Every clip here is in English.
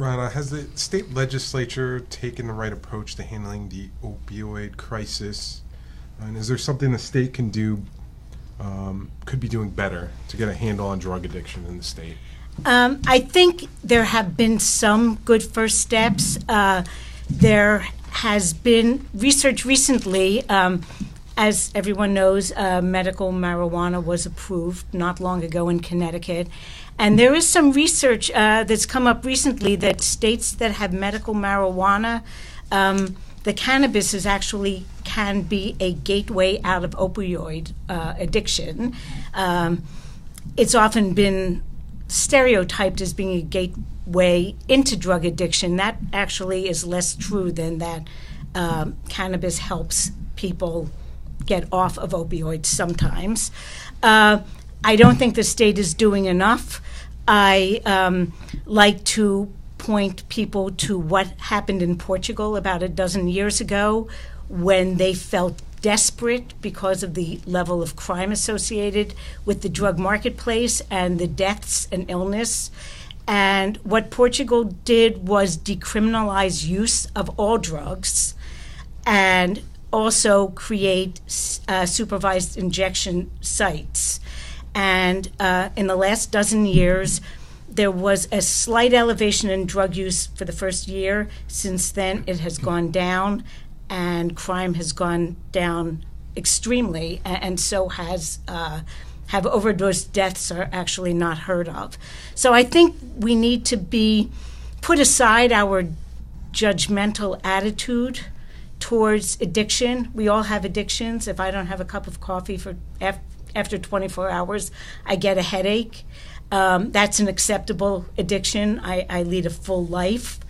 Ronna, has the state legislature taken the right approach to handling the opioid crisis? And is there something the state can do, could be doing better to get a handle on drug addiction in the state? I think there have been some good first steps. There has been research recently. As everyone knows, medical marijuana was approved not long ago in Connecticut. And there is some research that's come up recently that states that have medical marijuana, the cannabis is actually can be a gateway out of opioid addiction. It's often been stereotyped as being a gateway into drug addiction. That actually is less true than that. Cannabis helps people get off of opioids sometimes. I don't think the state is doing enough. I like to point people to what happened in Portugal about a dozen years ago when they felt desperate because of the level of crime associated with the drug marketplace and the deaths and illness. And what Portugal did was decriminalize use of all drugs and also create supervised injection sites. And in the last dozen years, there was a slight elevation in drug use for the first year. Since then, it has gone down, and crime has gone down extremely, and so have overdose deaths are actually not heard of. So I think we need to put aside our judgmental attitude towards addiction. We all have addictions. If I don't have a cup of coffee after 24 hours, I get a headache. That's an acceptable addiction. I lead a full life.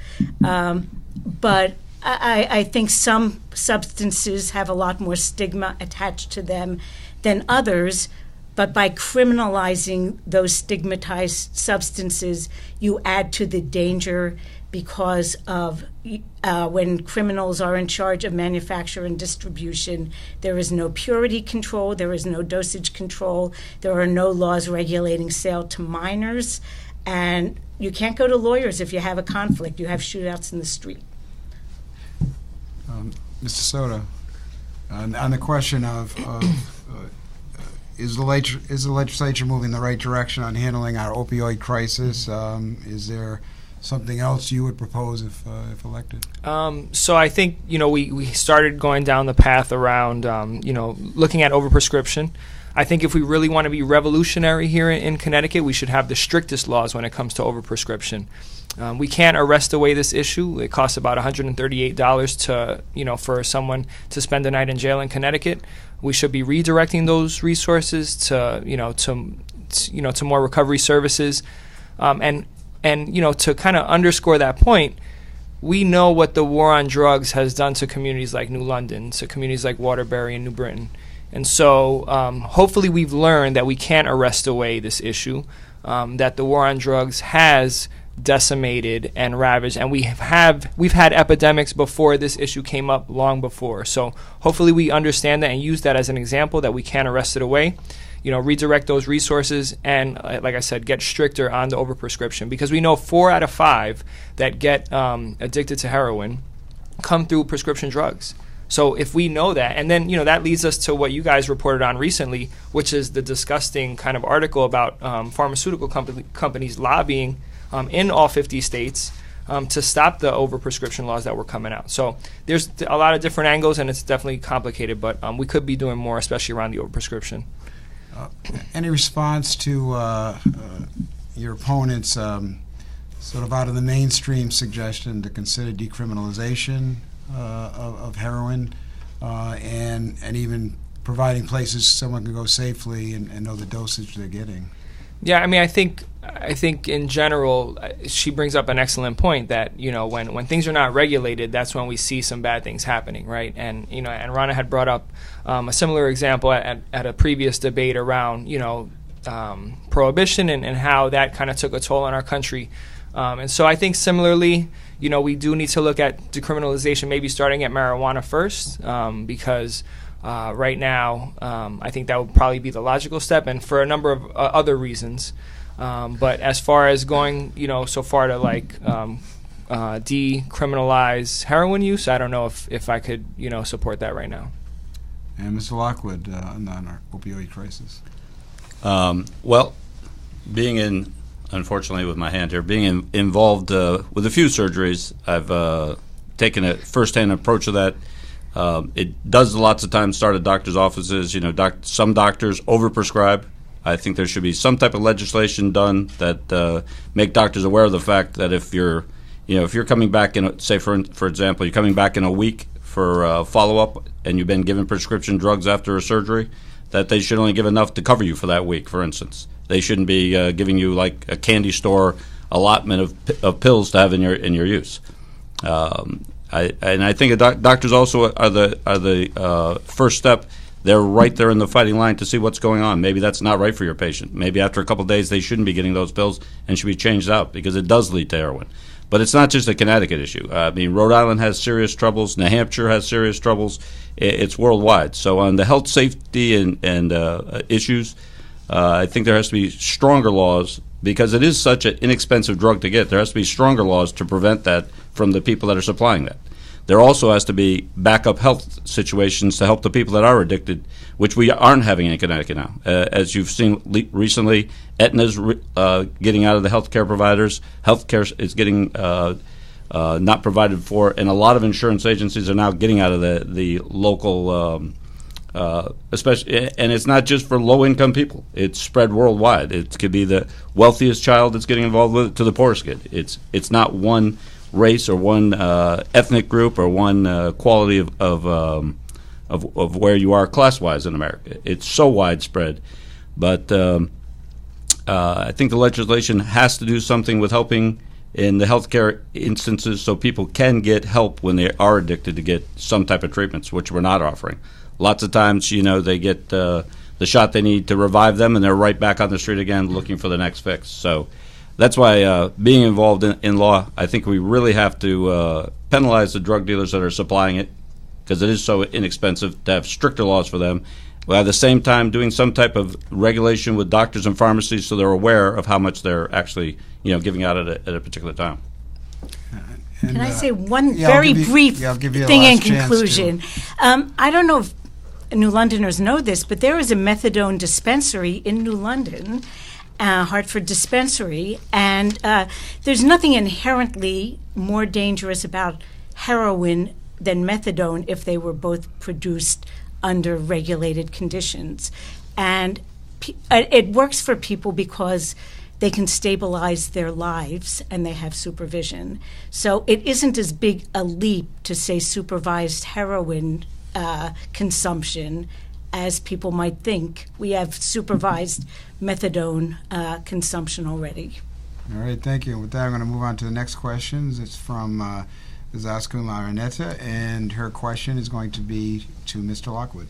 But I think some substances have a lot more stigma attached to them than others. But by criminalizing those stigmatized substances, you add to the danger because of when criminals are in charge of manufacture and distribution, there is no purity control, there is no dosage control, there are no laws regulating sale to minors, and you can't go to lawyers if you have a conflict. You have shootouts in the street. Mr. Soto, on the question of is the legislature moving in the right direction on handling our opioid crisis? Is there something else you would propose if elected? So I think, we started going down the path around, looking at overprescription. I think if we really want to be revolutionary here in Connecticut, we should have the strictest laws when it comes to overprescription. We can't arrest away this issue. It costs about $138 to, for someone to spend a night in jail in Connecticut. We should be redirecting those resources to, to more recovery services, and to kind of underscore that point, we know what the war on drugs has done to communities like New London, to communities like Waterbury and New Britain. And so hopefully we've learned that we can't arrest away this issue, that the war on drugs has decimated and ravaged, and we've had epidemics before this issue came up, long before. So hopefully we understand that and use that as an example that we can't arrest it away. Redirect those resources and, like I said, get stricter on the overprescription, because we know 4 out of 5 that get addicted to heroin come through prescription drugs. So if we know that, and then, that leads us to what you guys reported on recently, which is the disgusting kind of article about pharmaceutical companies lobbying in all 50 states to stop the overprescription laws that were coming out. So there's a lot of different angles, and it's definitely complicated, but we could be doing more, especially around the overprescription. Any response to your opponent's sort of out of the mainstream suggestion to consider decriminalization of heroin and even providing places someone can go safely and know the dosage they're getting? Yeah, I think in general, she brings up an excellent point that, when things are not regulated, that's when we see some bad things happening, right? And, and Ronna had brought up a similar example at a previous debate around, prohibition and how that kind of took a toll on our country. And so I think similarly, we do need to look at decriminalization, maybe starting at marijuana first, because right now, I think that would probably be the logical step, and for a number of other reasons. But as far as going, so far to decriminalize heroin use, I don't know if I could, support that right now. And Mr. Lockwood on our opioid crisis. Well, unfortunately with my hand here, being involved with a few surgeries, I've taken a first-hand approach of that. It does lots of times start at doctors' offices. Some doctors overprescribe. I think there should be some type of legislation done that make doctors aware of the fact that if you're coming back in, say for example, you're coming back in a week for follow-up and you've been given prescription drugs after a surgery, that they should only give enough to cover you for that week, for instance. They shouldn't be giving you like a candy store allotment of pills to have in your use. I think doctors also are the first step. They're right there in the fighting line to see what's going on. Maybe that's not right for your patient. Maybe after a couple of days they shouldn't be getting those pills and should be changed out because it does lead to heroin. But it's not just a Connecticut issue. Rhode Island has serious troubles. New Hampshire has serious troubles. It's worldwide. So on the health, safety, and issues, I think there has to be stronger laws because it is such an inexpensive drug to get. There has to be stronger laws to prevent that from the people that are supplying that. There also has to be backup health situations to help the people that are addicted, which we aren't having in Connecticut now. As you've seen recently, Aetna's getting out of the healthcare providers. Healthcare is getting not provided for, and a lot of insurance agencies are now getting out of the local, especially, and it's not just for low-income people. It's spread worldwide. It could be the wealthiest child that's getting involved with it to the poorest kid. It's not one race or one ethnic group or one quality of where you are class-wise in America. It's so widespread. But I think the legislation has to do something with helping in the healthcare instances so people can get help when they are addicted to get some type of treatments, which we're not offering. Lots of times, they get the shot they need to revive them, and they're right back on the street again looking for the next fix. So that's why being involved in law, I think we really have to penalize the drug dealers that are supplying it because it is so inexpensive to have stricter laws for them. While at the same time doing some type of regulation with doctors and pharmacies so they're aware of how much they're actually giving out at a particular time. Can I say one very brief thing in conclusion? I don't know if New Londoners know this, but there is a methadone dispensary in New London, Hartford Dispensary, and there's nothing inherently more dangerous about heroin than methadone if they were both produced under regulated conditions. And it works for people because they can stabilize their lives and they have supervision. So it isn't as big a leap to say supervised heroin consumption as people might think. We have supervised methadone consumption already. All right, thank you. With that, I'm going to move on to the next questions. It's from Zaskun Laranetta, and her question is going to be to Mr. Lockwood.